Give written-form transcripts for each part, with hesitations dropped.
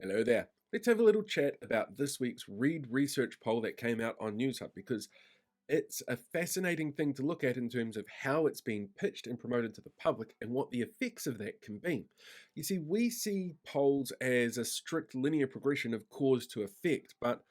Hello there. Let's have a little chat about this week's Read Research poll that came out on Newshub because it's a fascinating thing to look at in terms of how it's being pitched and promoted to the public and what the effects of that can be. You see, we see polls as a strict linear progression of cause to effect, but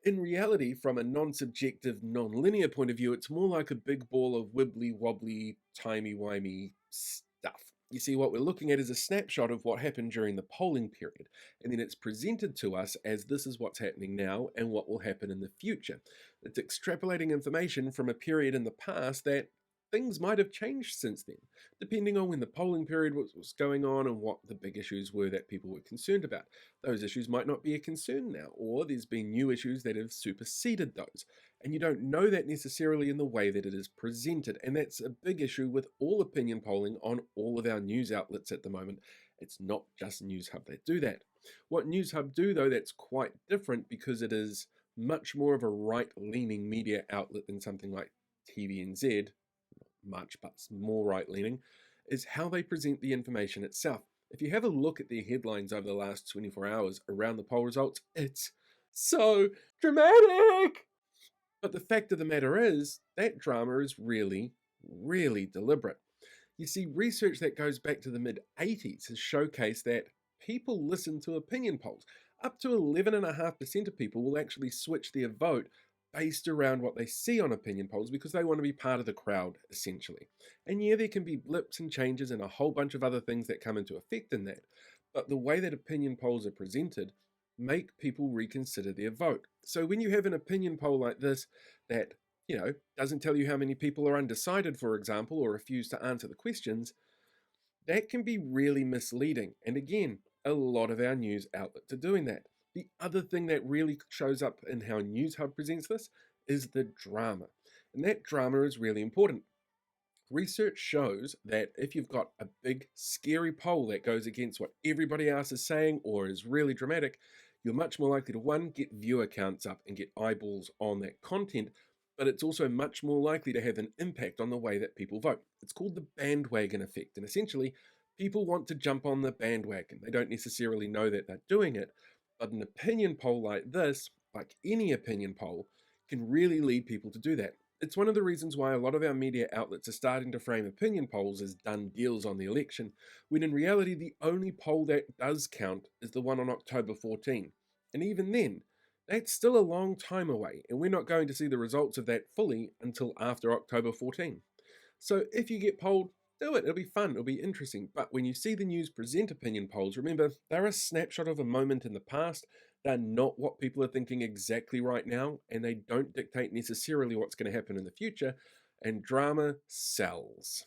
in reality, from a non subjective, non linear point of view, it's more like a big ball of wibbly wobbly, timey wimey stuff. You see, what we're looking at is a snapshot of what happened during the polling period, and then it's presented to us as this is what's happening now and what will happen in the future. It's extrapolating information from a period in the past that things might have changed since then, depending on when the polling period was going on and what the big issues were that people were concerned about. Those issues might not be a concern now, or there's been new issues that have superseded those. And you don't know that necessarily in the way that it is presented. And that's a big issue with all opinion polling on all of our news outlets at the moment. It's not just Newshub that do that. What Newshub do, though, that's quite different because it is much more of a right-leaning media outlet than something like TVNZ, much, but more right-leaning, is how they present the information itself. If you have a look at their headlines over the last 24 hours around the poll results, it's so dramatic! But the fact of the matter is, that drama is really, really deliberate. You see, research that goes back to the mid-80s has showcased that people listen to opinion polls. Up to 11.5% of people will actually switch their vote based around what they see on opinion polls because they want to be part of the crowd, essentially. And yeah, there can be blips and changes and a whole bunch of other things that come into effect in that. But the way that opinion polls are presented make people reconsider their vote. So when you have an opinion poll like this that, doesn't tell you how many people are undecided, for example, or refuse to answer the questions, that can be really misleading. And again, a lot of our news outlets are doing that. The other thing that really shows up in how Newshub presents this is the drama. And that drama is really important. Research shows that if you've got a big, scary poll that goes against what everybody else is saying or is really dramatic, you're much more likely to, one, get viewer counts up and get eyeballs on that content, but it's also much more likely to have an impact on the way that people vote. It's called the bandwagon effect, and essentially, people want to jump on the bandwagon. They don't necessarily know that they're doing it, but an opinion poll like this, like any opinion poll, can really lead people to do that. It's one of the reasons why a lot of our media outlets are starting to frame opinion polls as done deals on the election, when in reality the only poll that does count is the one on October 14. And even then, that's still a long time away, and we're not going to see the results of that fully until after October 14. So if you get polled, do it. It'll be fun. It'll be interesting. But when you see the news present opinion polls, remember, they're a snapshot of a moment in the past. They're not what people are thinking exactly right now, and they don't dictate necessarily what's going to happen in the future. And drama sells.